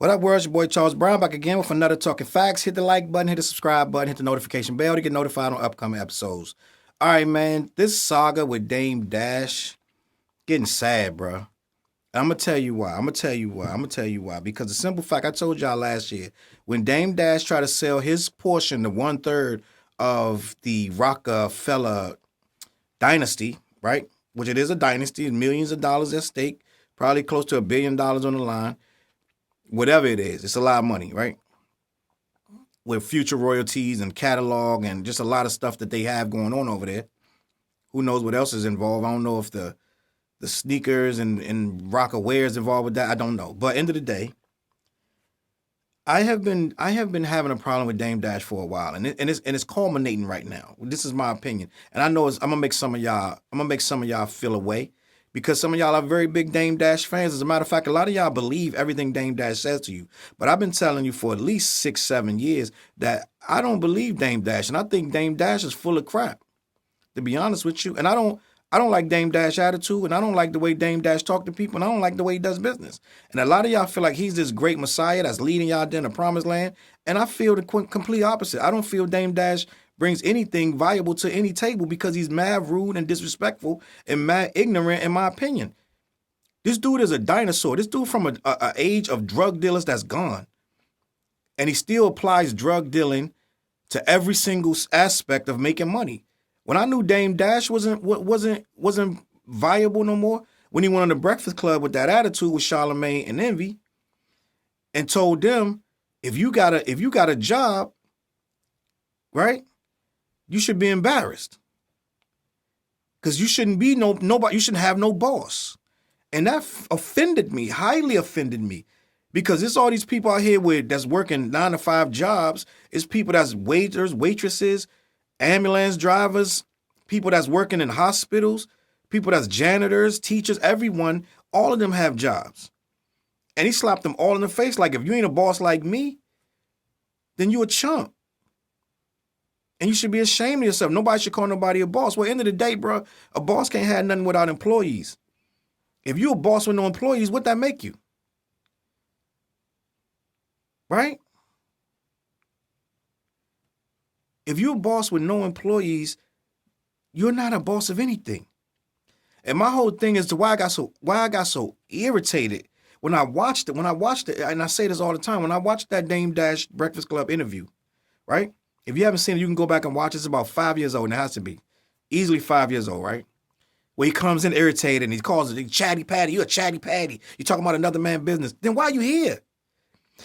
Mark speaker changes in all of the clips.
Speaker 1: What up, world? It's your boy Challz Brown back again with another Talking Facts. Hit the like button, hit the subscribe button, hit the notification bell to get notified on upcoming episodes. All right, man. This saga with Dame Dash getting sad, bro. I'm gonna tell you why. Because the simple fact I told y'all last year, when Dame Dash tried to sell his portion, the 1/3 of the Roc-A-Fella dynasty, right? Which it is a dynasty, millions of dollars at stake, probably close to $1 billion on the line. Whatever it is, it's a lot of money, right? With future royalties and catalog and just a lot of stuff that they have going on over there. Who knows what else is involved? I don't know if the sneakers and Roc-A-Wear is involved with that. I don't know. But end of the day, I have been having a problem with Dame Dash for a while, and it's culminating right now. This is my opinion, and I know I'm gonna make some of y'all feel away. Because some of y'all are very big Dame Dash fans. As a matter of fact, a lot of y'all believe everything Dame Dash says to you. But I've been telling you for at least 6, 7 years that I don't believe Dame Dash. And I think Dame Dash is full of crap, to be honest with you. And I don't like Dame Dash attitude, and I don't like the way Dame Dash talk to people, and I don't like the way he does business. And a lot of y'all feel like he's this great messiah that's leading y'all down the promised land. And I feel the complete opposite. I don't feel Dame Dash brings anything valuable to any table because he's mad rude and disrespectful and mad ignorant, in my opinion. This dude is a dinosaur. This dude from a age of drug dealers that's gone. And he still applies drug dealing to every single aspect of making money. When I knew Dame Dash wasn't viable no more, when he went on the Breakfast Club with that attitude with Charlamagne and Envy and told them, if you got a job, right? You should be embarrassed. Because you shouldn't be nobody, you shouldn't have no boss. And that offended me, highly offended me. Because it's all these people out here that's working 9-to-5 jobs. It's people that's waiters, waitresses, ambulance drivers, people that's working in hospitals, people that's janitors, teachers, everyone, all of them have jobs. And he slapped them all in the face like, if you ain't a boss like me, then you a chump. And you should be ashamed of yourself. Nobody should call nobody a boss. Well, at the end of the day, bro, a boss can't have nothing without employees. If you're a boss with no employees, what that make you? Right? If you're a boss with no employees, you're not a boss of anything. And my whole thing is why I got so irritated when I watched it, and I say this all the time, when I watched that Dame Dash Breakfast Club interview, right? If you haven't seen it, you can go back and watch it. It's about 5 years old, and it has to be. Easily 5 years old, right? Where he comes in irritated, and he calls it, chatty patty, you're a chatty patty. You're talking about another man's business. Then why are you here?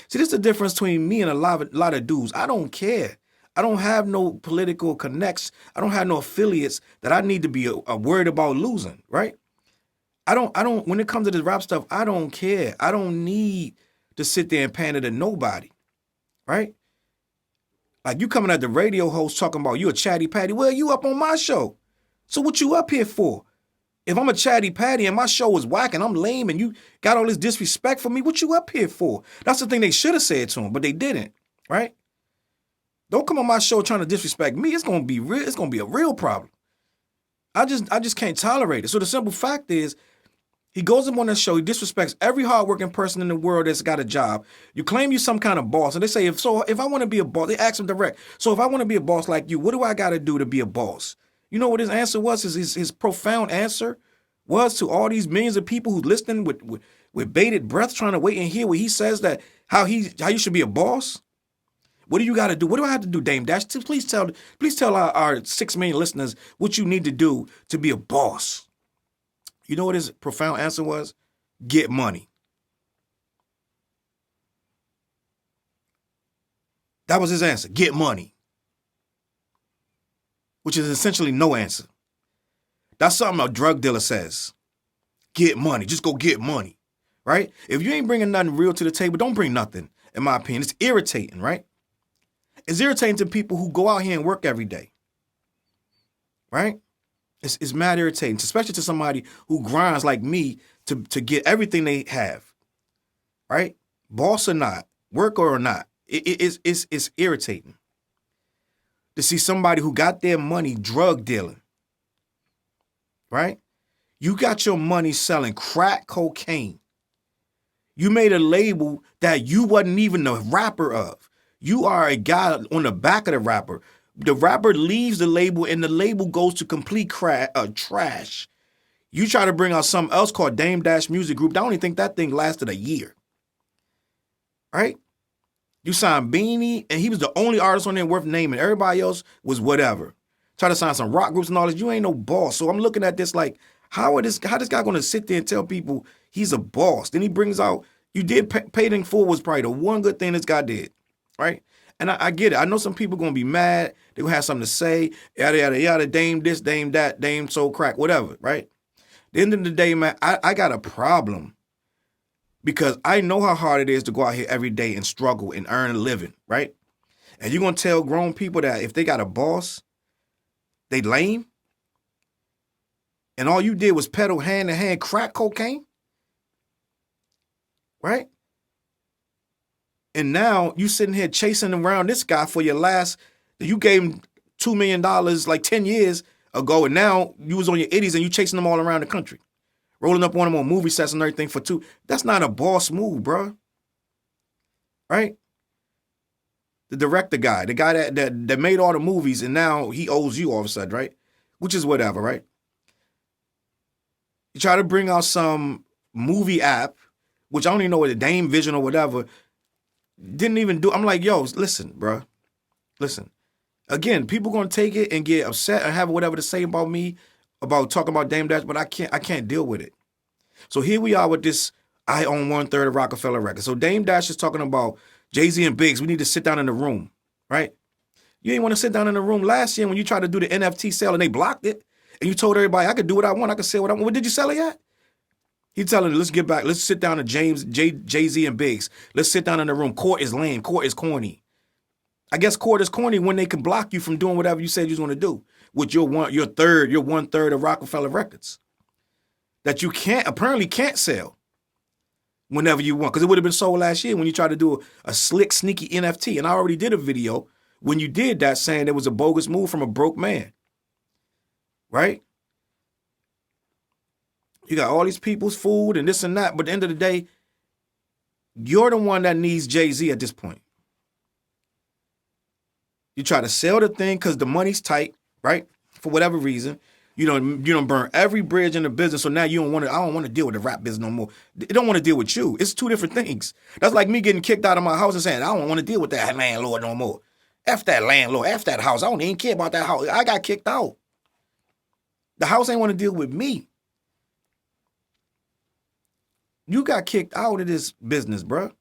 Speaker 1: See, this is the difference between me and a lot of dudes. I don't care. I don't have no political connects. I don't have no affiliates that I need to be worried about losing, right? I don't, when it comes to this rap stuff, I don't care. I don't need to sit there and pander to nobody, right? Like, you coming at the radio host talking about you a chatty patty. Well, you up on my show. So what you up here for? If I'm a chatty patty and my show is whack and I'm lame and you got all this disrespect for me, what you up here for? That's the thing they should have said to him, but they didn't, right? Don't come on my show trying to disrespect me. It's gonna be real, it's gonna be a real problem. I just can't tolerate it. So the simple fact is, he goes up on that show, he disrespects every hardworking person in the world that's got a job. You claim you're some kind of boss, and they say, if I want to be a boss, they ask him direct, so if I want to be a boss like you, what do I got to do to be a boss? You know what his answer was? His profound answer was to all these millions of people who listening with bated breath, trying to wait and hear what he says, that how you should be a boss. What do you got to do? What do I have to do, Dame Dash? Please tell our 6 million listeners what you need to do to be a boss. You know what his profound answer was? Get money. That was his answer. Get money. Which is essentially no answer. That's something a drug dealer says. Get money. Just go get money. Right? If you ain't bringing nothing real to the table, don't bring nothing, in my opinion. It's irritating, right? It's irritating to people who go out here and work every day. Right? It's mad irritating, especially to somebody who grinds like me to get everything they have, right? Boss or not, worker or not, it's irritating to see somebody who got their money drug dealing, right? You got your money selling crack cocaine. You made a label that you wasn't even the rapper of. You are a guy on the back of the rapper. The rapper leaves the label and the label goes to complete trash. You try to bring out something else called Dame Dash Music Group. I don't even think that thing lasted a year. Right? You signed Beanie, and he was the only artist on there worth naming. Everybody else was whatever. Try to sign some rock groups and all this. You ain't no boss. So I'm looking at this like, how this guy going to sit there and tell people he's a boss? Then he brings out, you did Paid in Full was probably the one good thing this guy did, right? And I get it. I know some people going to be mad. They're going to have something to say. Yada, yada, yada. Dame this, Dame that, Dame sold crack, whatever, right? At the end of the day, man, I got a problem because I know how hard it is to go out here every day and struggle and earn a living, right? And you're going to tell grown people that if they got a boss, they lame? And all you did was peddle hand-to-hand crack cocaine? Right? And now you sitting here chasing around this guy for your last, you gave him $2 million like 10 years ago, and now you was on your itties and you chasing them all around the country. Rolling up on them on movie sets and everything for two. That's not a boss move, bro. Right? The director guy, the guy that made all the movies, and now he owes you all of a sudden, right? Which is whatever, right? You try to bring out some movie app, which I don't even know what, the Dame Vision or whatever, didn't even do. I'm like, yo, listen, bro. Listen. Again, people gonna take it and get upset and have whatever to say about me, about talking about Dame Dash, but I can't deal with it. So here we are with this, I own 1/3 of Roc-A-Fella records. So Dame Dash is talking about Jay-Z and Biggs, we need to sit down in the room, right? You didn't want to sit down in the room last year when you tried to do the NFT sale and they blocked it. And you told everybody, I could do what I want. I could sell what I want. What did you sell it at? He telling, let's get back. Let's sit down to Jay-Z and Biggs. Let's sit down in the room. Court is lame. Court is corny. I guess court is corny when they can block you from doing whatever you said you was going to do with your 1/3 of Roc-A-Fella records that you apparently can't sell whenever you want, because it would have been sold last year when you tried to do a slick, sneaky NFT. And I already did a video when you did that saying it was a bogus move from a broke man, right? You got all these people's food and this and that, but at the end of the day, you're the one that needs Jay-Z at this point. You try to sell the thing because the money's tight, right? For whatever reason. You don't burn every bridge in the business, so now you don't want to. I don't want to deal with the rap business no more. They don't want to deal with you. It's two different things. That's like me getting kicked out of my house and saying, I don't want to deal with that landlord no more. F that landlord, F that house. I don't even care about that house. I got kicked out. The house ain't want to deal with me. You got kicked out of this business, bro.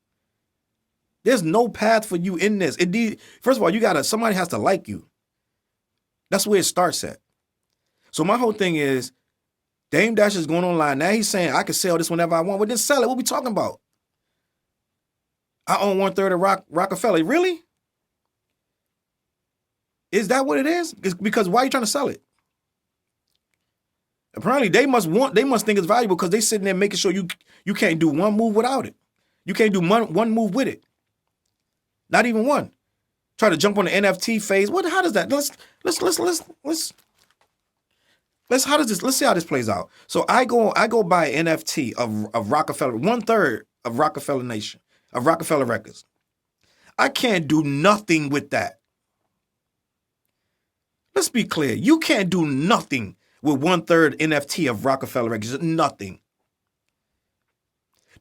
Speaker 1: There's no path for you in this. First of all, somebody has to like you. That's where it starts at. So my whole thing is, Dame Dash is going online. Now he's saying, I can sell this whenever I want. Well, then sell it. What we talking about? I own 1/3 of Roc-A-Fella. Really? Is that what it is? Because why are you trying to sell it? Apparently, they must think it's valuable because they sitting there making sure you can't do one move without it. You can't do one move with it. Not even one. Try to jump on the NFT phase. How does that? Let's see how this plays out. So I go buy an NFT of Roc-A-Fella, 1/3 of Roc-A-Fella Nation, of Roc-A-Fella Records. I can't do nothing with that. Let's be clear. You can't do nothing with 1/3 NFT of Roc-A-Fella Records. Nothing.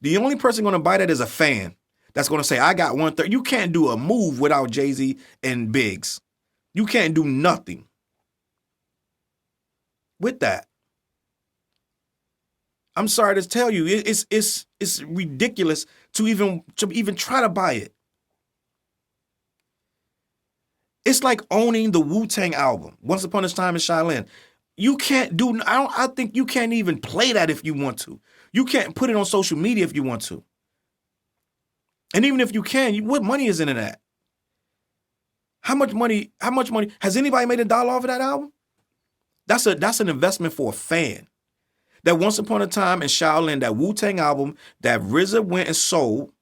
Speaker 1: The only person going to buy that is a fan that's going to say, I got 1/3. You can't do a move without Jay-Z and Biggs. You can't do nothing with that. I'm sorry to tell you, it's ridiculous to even try to buy it. It's like owning the Wu-Tang album, Once Upon a Time in Shaolin. You can't do, I think you can't even play that if you want to. You can't put it on social media if you want to. And even if you can, what money is in that? How much money, has anybody made $1 off of that album? That's an investment for a fan. That Once Upon a Time in Shaolin, that Wu-Tang album that RZA went and sold,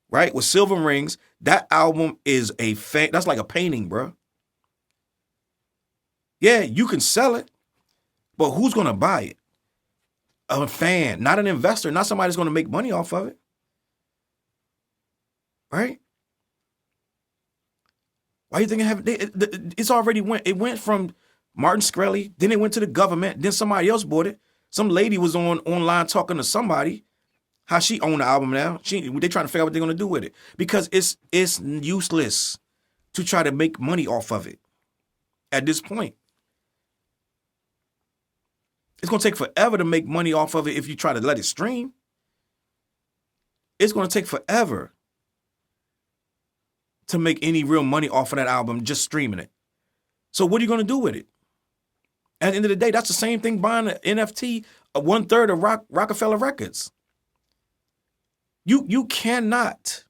Speaker 1: right, with silver rings, that album is that's like a painting, bro. Yeah, you can sell it, but who's going to buy it? A fan, not an investor, not somebody that's going to make money off of it. right? Why you think it's already went? It went from Martin Shkreli, then it went to the government, then somebody else bought it. Some lady was online talking to somebody how she owned the album now. They trying to figure out what they're gonna do with it because it's useless to try to make money off of it at this point. It's gonna take forever to make money off of it if you try to let it stream. It's gonna take forever to make any real money off of that album just streaming it. So what are you gonna do with it? At the end of the day, that's the same thing buying an NFT, 1/3 of Roc-A-Fella records. You cannot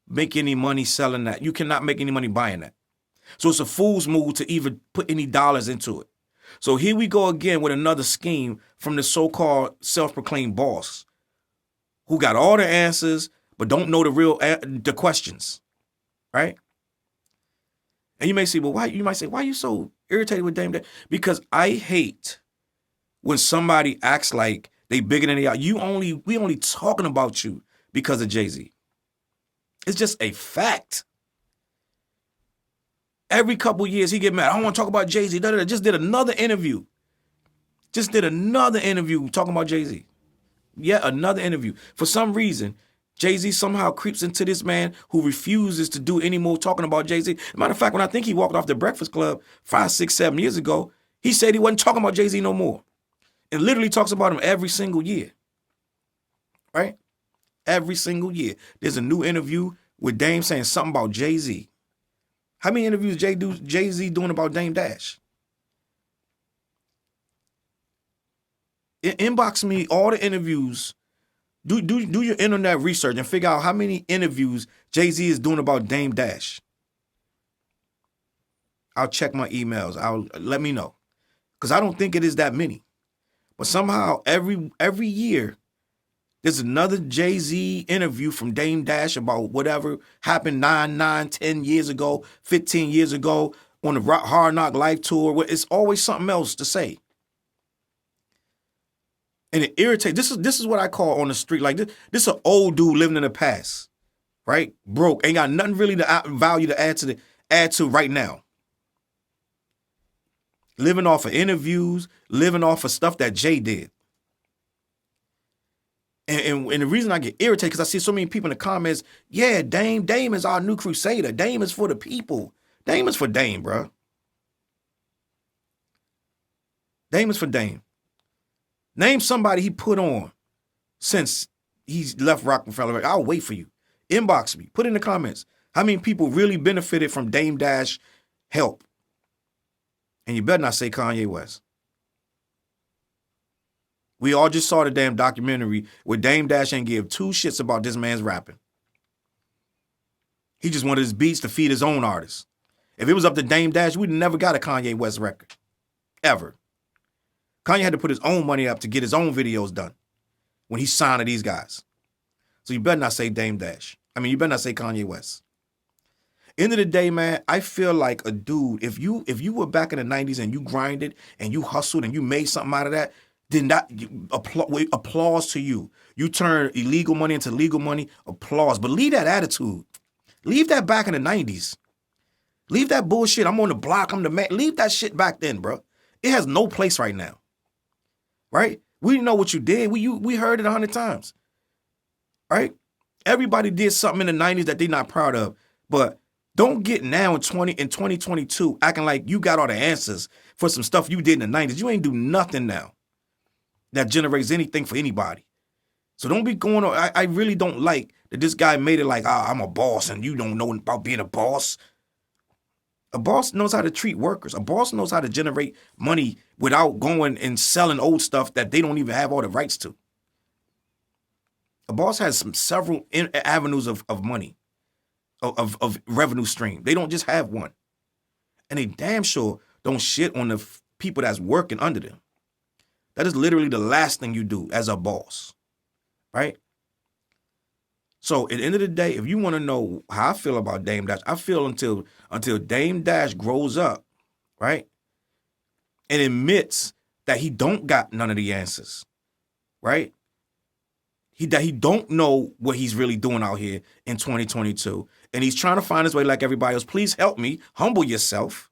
Speaker 1: make any money selling that. You cannot make any money buying that. So it's a fool's move to even put any dollars into it. So here we go again with another scheme from the so-called self-proclaimed boss who got all the answers but don't know the questions, right? And you may say, well, why? You might say, why are you so irritated with Dame Dash? Because I hate when somebody acts like they bigger than they are. We only talking about you because of Jay-Z. It's just a fact. Every couple years he get mad. I don't want to talk about Jay-Z. Just did another interview. Talking about Jay-Z. Yet another interview. For some reason, Jay-Z somehow creeps into this man who refuses to do any more talking about Jay-Z. Matter of fact, when I think he walked off the Breakfast Club 5, 6, 7 years ago, he said he wasn't talking about Jay-Z no more. And literally talks about him every single year. Right? Every single year. There's a new interview with Dame saying something about Jay-Z. How many interviews Jay-Z doing about Dame Dash? Inbox me all the interviews. Do your internet research and figure out how many interviews Jay-Z is doing about Dame Dash. I'll check my emails. Let me know. Because I don't think it is that many. But somehow every year, there's another Jay-Z interview from Dame Dash about whatever happened 10 years ago, 15 years ago on the Hard Knock Life tour. It's always something else to say. And it irritates. This is what I call on the street. Like this is an old dude living in the past, right? Broke, ain't got nothing really to value to add to right now. Living off of interviews, living off of stuff that Jay did. And the reason I get irritated because I see so many people in the comments, yeah, Dame is our new crusader. Dame is for the people. Dame is for Dame, bro. Dame is for Dame. Name somebody he put on since he's left Roc-A-Fella. I'll wait for you. Inbox me. Put in the comments how many people really benefited from Dame Dash help. And you better not say Kanye West. We all just saw the damn documentary where Dame Dash ain't give 2 shits about this man's rapping. He just wanted his beats to feed his own artists. If it was up to Dame Dash, we'd never got a Kanye West record. Ever. Kanye had to put his own money up to get his own videos done when he signed to these guys. So you better not say Dame Dash. You better not say Kanye West. End of the day, man, I feel like a dude, if you were back in the 90s and you grinded and you hustled and you made something out of that, then applause to you. You turn illegal money into legal money, applause. But leave that attitude. Leave that back in the 90s. Leave that bullshit. I'm on the block. I'm the man. Leave that shit back then, bro. It has no place right now. Right? We know what you did. We heard it 100 times. Right? Everybody did something in the 90s that they're not proud of. But don't get now in 2022 acting like you got all the answers for some stuff you did in the 90s. You ain't do nothing now that generates anything for anybody. So don't be going on. I really don't like that this guy made it like, I'm a boss and you don't know about being a boss. A boss knows how to treat workers. A boss knows how to generate money without going and selling old stuff that they don't even have all the rights to. A boss has several avenues of money, of revenue stream. They don't just have one. And they damn sure don't shit on the people that's working under them. That is literally the last thing you do as a boss, right? So at the end of the day, if you want to know how I feel about Dame Dash, I feel until Dame Dash grows up, right, and admits that he don't got none of the answers, right? that he don't know what he's really doing out here in 2022. And he's trying to find his way like everybody else. Please help me. Humble yourself.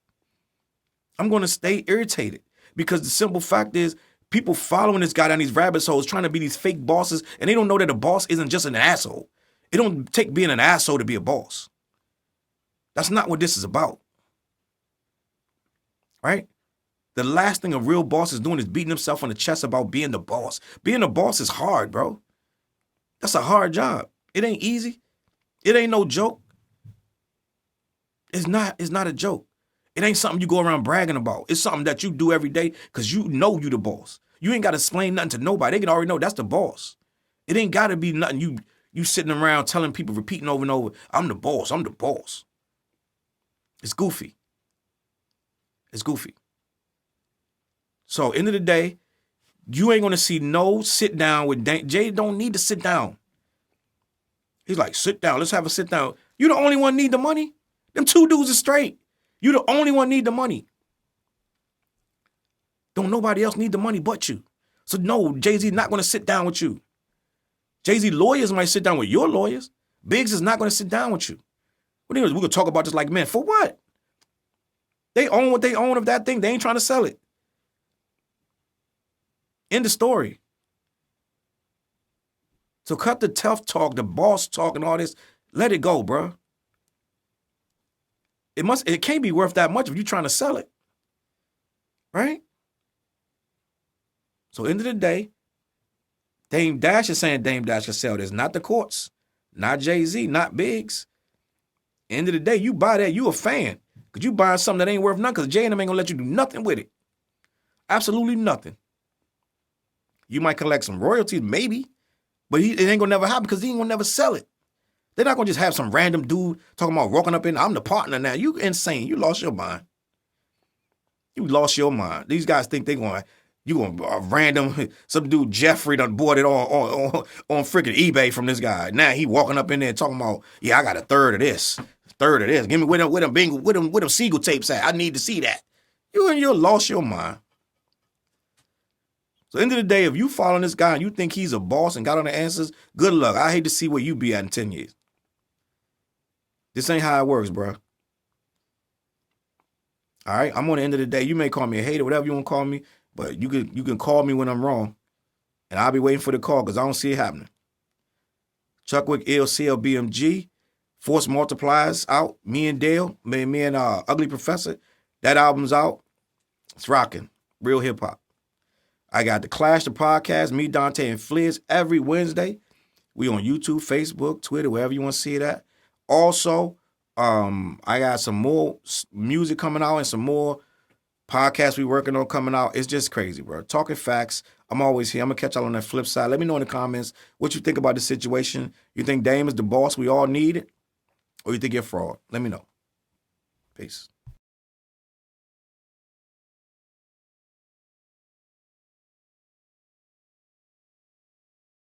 Speaker 1: I'm going to stay irritated because the simple fact is people following this guy down these rabbit holes trying to be these fake bosses, and they don't know that a boss isn't just an asshole. It don't take being an asshole to be a boss. That's not what this is about. Right? The last thing a real boss is doing is beating himself on the chest about being the boss. Being a boss is hard, bro. That's a hard job. It ain't easy. It ain't no joke. It's not a joke. It ain't something you go around bragging about. It's something that you do every day because you know you the boss. You ain't got to explain nothing to nobody. They can already know that's the boss. It ain't got to be nothing you sitting around telling people, repeating over and over, I'm the boss, I'm the boss. It's goofy. It's goofy. So, end of the day, you ain't going to see no sit down with Jay. Don't need to sit down. He's like, sit down. Let's have a sit down. You the only one need the money. Them two dudes is straight. You the only one need the money. Don't nobody else need the money but you. So, no, Jay-Z not going to sit down with you. Jay-Z lawyers might sit down with your lawyers. Biggs is not going to sit down with you. What do you mean? We're going to talk about this like men. For what? They own what they own of that thing. They ain't trying to sell it. End of story. So cut the tough talk, the boss talk and all this. Let it go, bro. It can't be worth that much if you're trying to sell it. Right? So end of the day, Dame Dash is saying Dame Dash can sell this. Not the courts. Not Jay-Z. Not Biggs. End of the day, you buy that, you a fan. Because you buying something that ain't worth nothing because Jay and them ain't going to let you do nothing with it. Absolutely nothing. You might collect some royalties, maybe, but it ain't going to never happen because he ain't going to never sell it. They're not going to just have some random dude talking about walking up in, I'm the partner now. You insane. You lost your mind. You lost your mind. These guys think you going to random, some dude Jeffrey done bought it on freaking eBay from this guy. Now he walking up in there talking about, yeah, I got a third of this. Give me where them Seagull tapes at. I need to see that. You lost your mind. So, end of the day, if you following this guy and you think he's a boss and got all the answers, good luck. I hate to see where you be at in 10 years. This ain't how it works, bro. All right? I'm on the end of the day. You may call me a hater, whatever you want to call me, but you can call me when I'm wrong, and I'll be waiting for the call because I don't see it happening. Chuckwick Ill CLBMG, Force Multipliers out. Me and Dale, me and Ugly Professor. That album's out. It's rocking. Real hip-hop. I got the Clash, the podcast, me, Dante, and Fliz every Wednesday. We on YouTube, Facebook, Twitter, wherever you want to see it at. Also, I got some more music coming out and some more podcasts we working on coming out. It's just crazy, bro. Talking facts. I'm always here. I'm going to catch y'all on that flip side. Let me know in the comments what you think about the situation. You think Dame is the boss we all need? Or you think you're a fraud? Let me know. Peace.